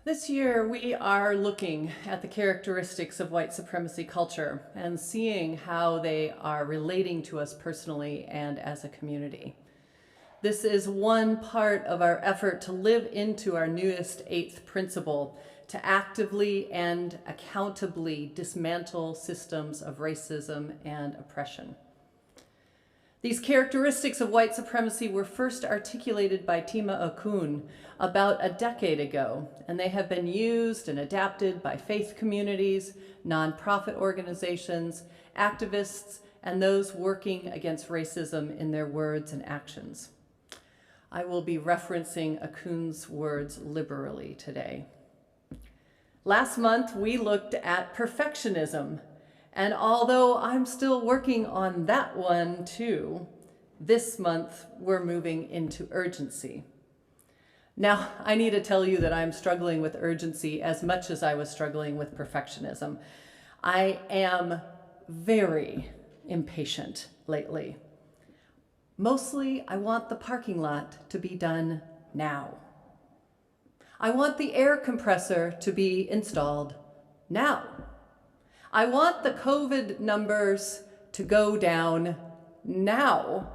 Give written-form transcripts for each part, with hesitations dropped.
This year, we are looking at the characteristics of white supremacy culture and seeing how they are relating to us personally and as a community. This is one part of our effort to live into our newest 8th principle, to actively and accountably dismantle systems of racism and oppression. These characteristics of white supremacy were first articulated by Tima Okun about a decade ago, and they have been used and adapted by faith communities, nonprofit organizations, activists, and those working against racism in their words and actions. I will be referencing Okun's words liberally today. Last month, we looked at perfectionism. And although I'm still working on that one too, this month we're moving into urgency. Now, I need to tell you that I'm struggling with urgency as much as I was struggling with perfectionism. I am very impatient lately. Mostly, I want the parking lot to be done now. I want the air compressor to be installed now. I want the COVID numbers to go down now.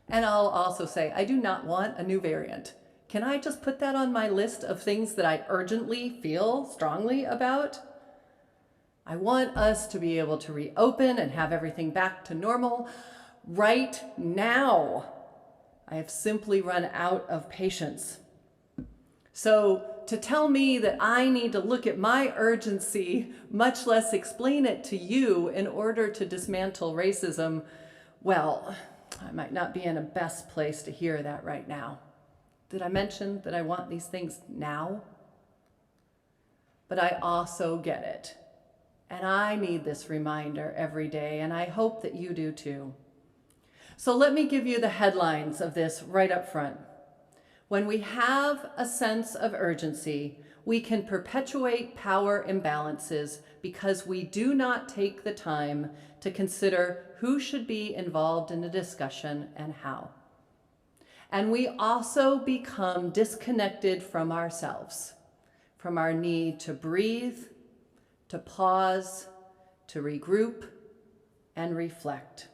And I'll also say, I do not want a new variant. Can I just put that on my list of things that I urgently feel strongly about? I want us to be able to reopen and have everything back to normal right now. I have simply run out of patience. So to tell me that I need to look at my urgency, much less explain it to you in order to dismantle racism, well, I might not be in a best place to hear that right now. Did I mention that I want these things now? But I also get it. And I need this reminder every day, and I hope that you do too. So let me give you the headlines of this right up front. When we have a sense of urgency, we can perpetuate power imbalances because we do not take the time to consider who should be involved in the discussion and how. And we also become disconnected from ourselves, from our need to breathe, to pause, to regroup, and reflect.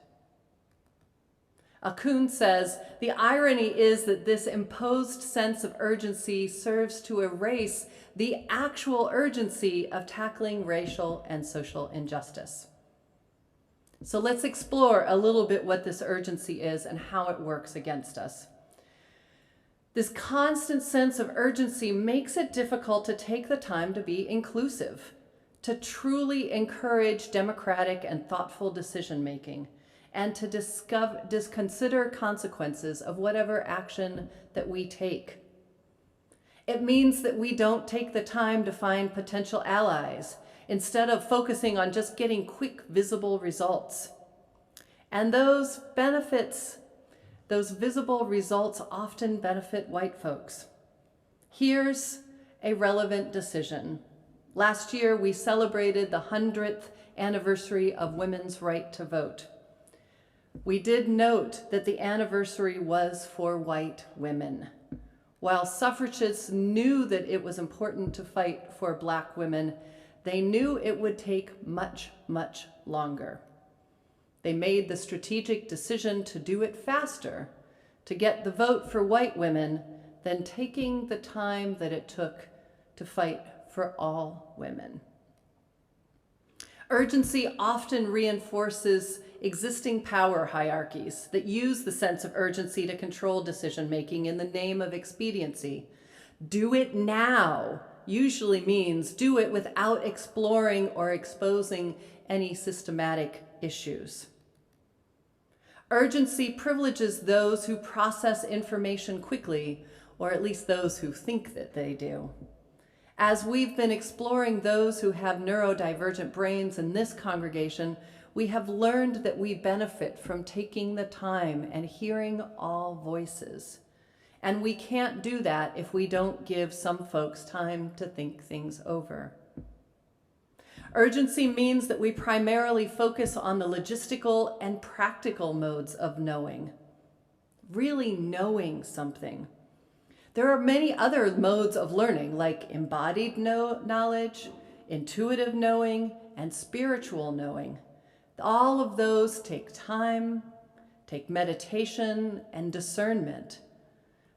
Okun says, the irony is that this imposed sense of urgency serves to erase the actual urgency of tackling racial and social injustice. So let's explore a little bit what this urgency is and how it works against us. This constant sense of urgency makes it difficult to take the time to be inclusive, to truly encourage democratic and thoughtful decision-making, and to consider consequences of whatever action that we take. It means that we don't take the time to find potential allies, instead of focusing on just getting quick, visible results. And those benefits, those visible results often benefit white folks. Here's a relevant decision. Last year, we celebrated the 100th anniversary of women's right to vote. We did note that the anniversary was for white women. While suffragists knew that it was important to fight for Black women, they knew it would take much, much longer. They made the strategic decision to do it faster, to get the vote for white women, than taking the time that it took to fight for all women. Urgency often reinforces existing power hierarchies that use the sense of urgency to control decision-making in the name of expediency. Do it now usually means do it without exploring or exposing any systematic issues. Urgency privileges those who process information quickly, or at least those who think that they do. As we've been exploring those who have neurodivergent brains in this congregation, we have learned that we benefit from taking the time and hearing all voices. And we can't do that if we don't give some folks time to think things over. Urgency means that we primarily focus on the logistical and practical modes of knowing, really knowing something. There are many other modes of learning, like embodied knowledge, intuitive knowing, and spiritual knowing. All of those take time, take meditation, and discernment.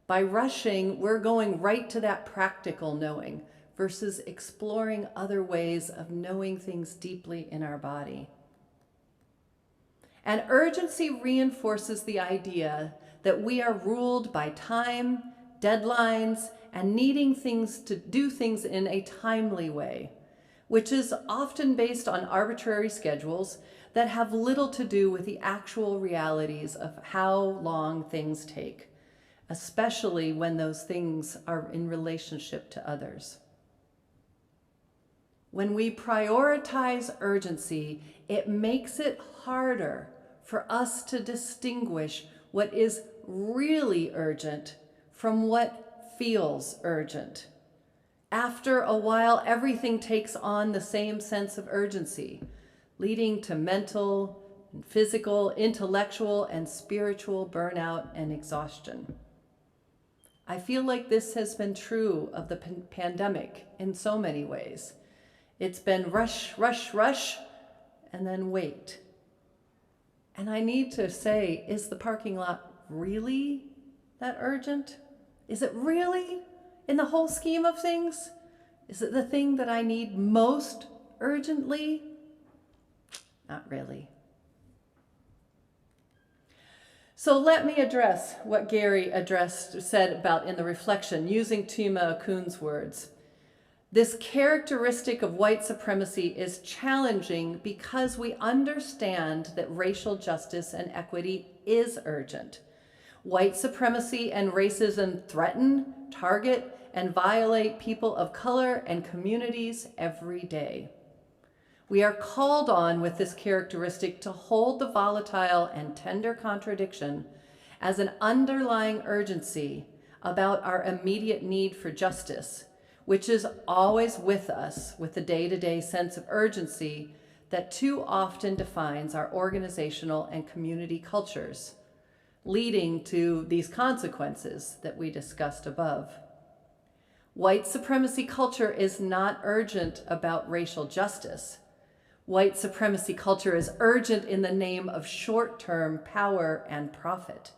By rushing, we're going right to that practical knowing versus exploring other ways of knowing things deeply in our body. And urgency reinforces the idea that we are ruled by time, deadlines, and needing to do things in a timely way, which is often based on arbitrary schedules that have little to do with the actual realities of how long things take, especially when those things are in relationship to others. When we prioritize urgency, it makes it harder for us to distinguish what is really urgent from what feels urgent. After a while, everything takes on the same sense of urgency, leading to mental, physical, intellectual, and spiritual burnout and exhaustion. I feel like this has been true of the pandemic in so many ways. It's been rush, rush, rush, and then wait. And I need to say, is the parking lot really that urgent? Is it really, in the whole scheme of things? Is it the thing that I need most urgently? Not really. So let me address what Gary said about in the reflection, using Tima Akun's words. This characteristic of white supremacy is challenging because we understand that racial justice and equity is urgent. White supremacy and racism threaten, target, and violate people of color and communities every day. We are called on with this characteristic to hold the volatile and tender contradiction as an underlying urgency about our immediate need for justice, which is always with us with the day-to-day sense of urgency that too often defines our organizational and community cultures, leading to these consequences that we discussed above. White supremacy culture is not urgent about racial justice. White supremacy culture is urgent in the name of short-term power and profit.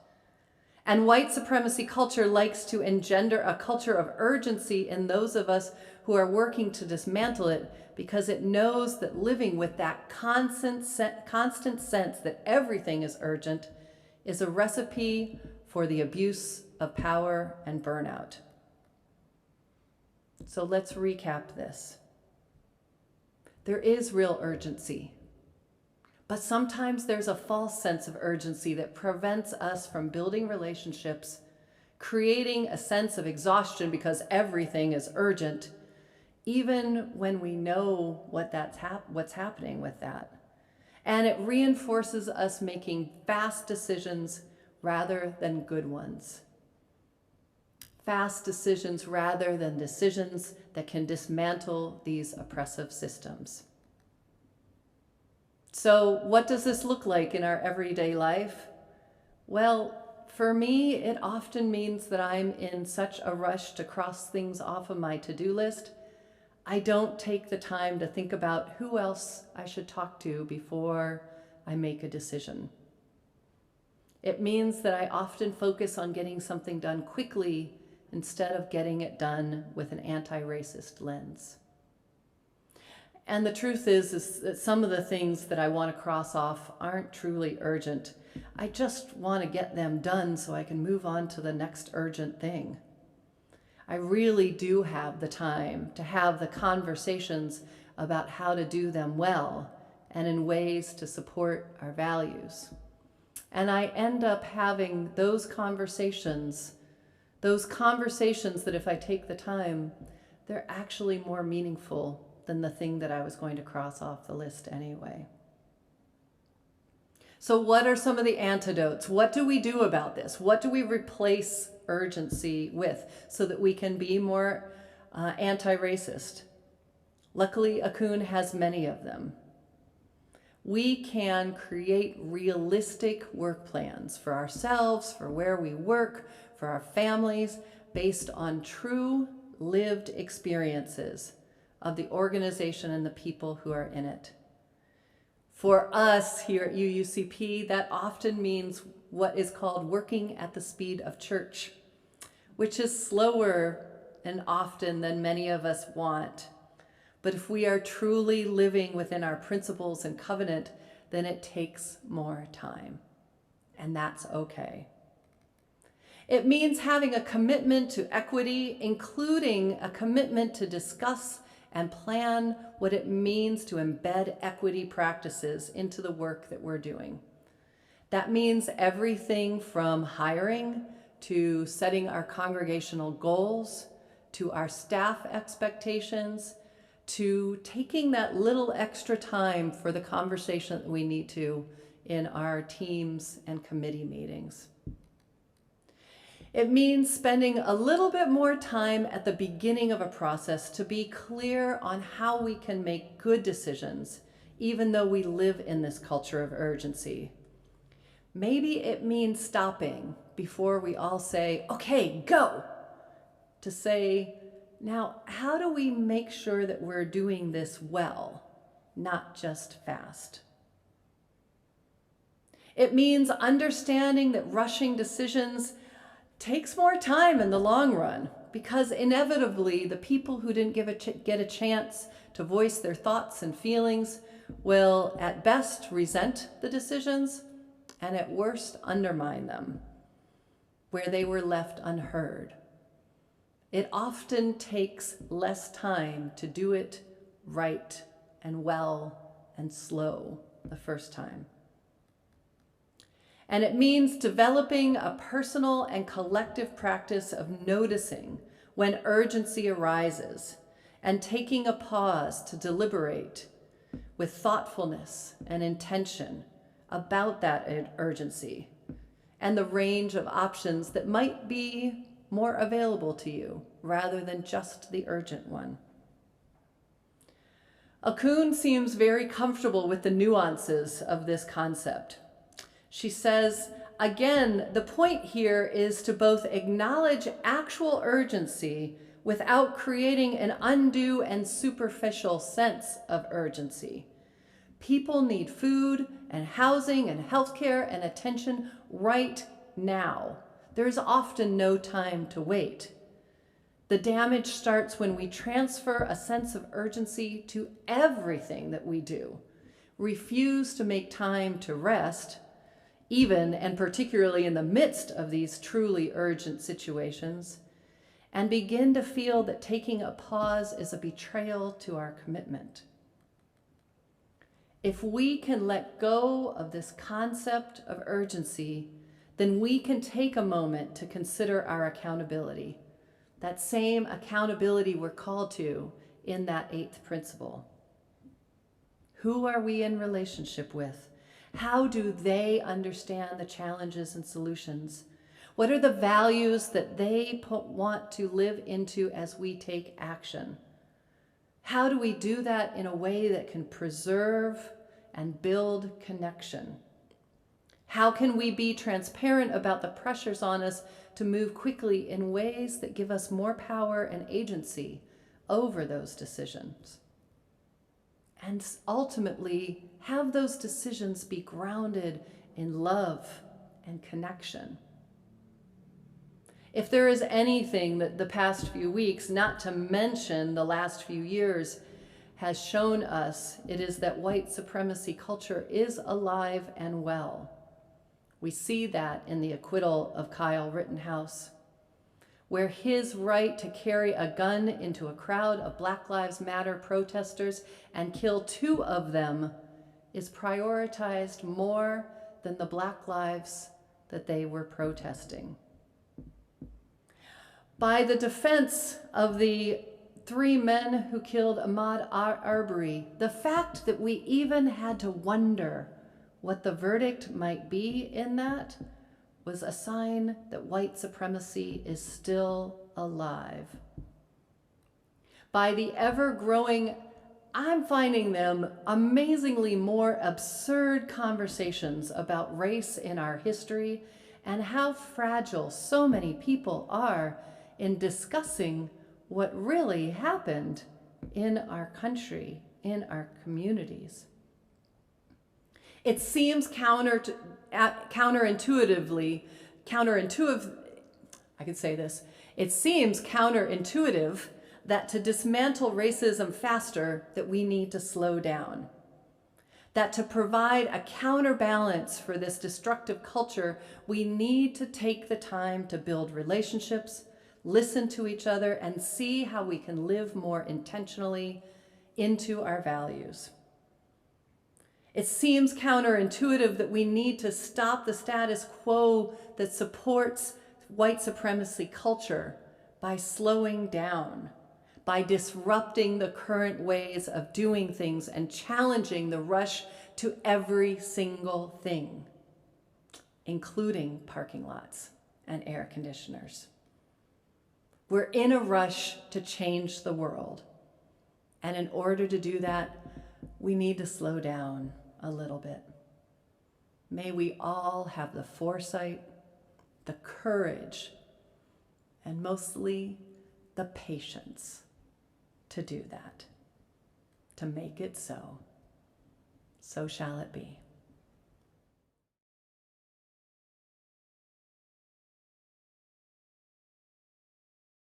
And white supremacy culture likes to engender a culture of urgency in those of us who are working to dismantle it because it knows that living with that constant sense that everything is urgent is a recipe for the abuse of power and burnout. So let's recap this. There is real urgency, but sometimes there's a false sense of urgency that prevents us from building relationships, creating a sense of exhaustion because everything is urgent, even when we know what's happening with that. And it reinforces us making fast decisions rather than good ones. Fast decisions rather than decisions that can dismantle these oppressive systems. So what does this look like in our everyday life? Well, for me, it often means that I'm in such a rush to cross things off of my to-do list, I don't take the time to think about who else I should talk to before I make a decision. It means that I often focus on getting something done quickly instead of getting it done with an anti-racist lens. And the truth is that some of the things that I want to cross off aren't truly urgent. I just want to get them done so I can move on to the next urgent thing. I really do have the time to have the conversations about how to do them well and in ways to support our values. And I end up having those conversations that if I take the time, they're actually more meaningful than the thing that I was going to cross off the list anyway. So what are some of the antidotes? What do we do about this? What do we replace urgency with so that we can be more anti-racist? Luckily, Akun has many of them. We can create realistic work plans for ourselves, for where we work, for our families, based on true lived experiences of the organization and the people who are in it. For us here at UUCP, that often means what is called working at the speed of church, which is slower and often than many of us want. But if we are truly living within our principles and covenant, then it takes more time, and that's okay. It means having a commitment to equity, including a commitment to discuss and plan what it means to embed equity practices into the work that we're doing. That means everything from hiring to setting our congregational goals, to our staff expectations, to taking that little extra time for the conversation that we need to in our teams and committee meetings. It means spending a little bit more time at the beginning of a process to be clear on how we can make good decisions, even though we live in this culture of urgency. Maybe it means stopping before we all say, okay, go, to say, now, how do we make sure that we're doing this well, not just fast? It means understanding that rushing decisions takes more time in the long run, because inevitably the people who didn't get a chance to voice their thoughts and feelings will at best resent the decisions and at worst undermine them where they were left unheard. It often takes less time to do it right and well and slow the first time. And it means developing a personal and collective practice of noticing when urgency arises and taking a pause to deliberate with thoughtfulness and intention about that urgency and the range of options that might be more available to you rather than just the urgent one. Okun seems very comfortable with the nuances of this concept. She says, again, the point here is to both acknowledge actual urgency without creating an undue and superficial sense of urgency. People need food and housing and healthcare and attention right now. There's often no time to wait. The damage starts when we transfer a sense of urgency to everything that we do, refuse to make time to rest, even and particularly in the midst of these truly urgent situations, and begin to feel that taking a pause is a betrayal to our commitment. If we can let go of this concept of urgency, then we can take a moment to consider our accountability, that same accountability we're called to in that 8th principle. Who are we in relationship with? How do they understand the challenges and solutions? What are the values that they want to live into as we take action? How do we do that in a way that can preserve and build connection? How can we be transparent about the pressures on us to move quickly in ways that give us more power and agency over those decisions? And ultimately, have those decisions be grounded in love and connection. If there is anything that the past few weeks, not to mention the last few years, has shown us, it is that white supremacy culture is alive and well. We see that in the acquittal of Kyle Rittenhouse, where his right to carry a gun into a crowd of Black Lives Matter protesters and kill 2 of them is prioritized more than the Black lives that they were protesting. By the defense of the 3 men who killed Ahmaud Arbery, the fact that we even had to wonder what the verdict might be in that was a sign that white supremacy is still alive. By the ever-growing, I'm finding them amazingly more absurd conversations about race in our history and how fragile so many people are in discussing what really happened in our country, in our communities. It seems counterintuitive, I could say this. It seems counterintuitive that to dismantle racism faster, that we need to slow down. That to provide a counterbalance for this destructive culture, we need to take the time to build relationships, listen to each other, and see how we can live more intentionally into our values. It seems counterintuitive that we need to stop the status quo that supports white supremacy culture by slowing down, by disrupting the current ways of doing things and challenging the rush to every single thing, including parking lots and air conditioners. We're in a rush to change the world. And in order to do that, we need to slow down a little bit. May we all have the foresight, the courage, and mostly the patience to do that, to make it so. So shall it be.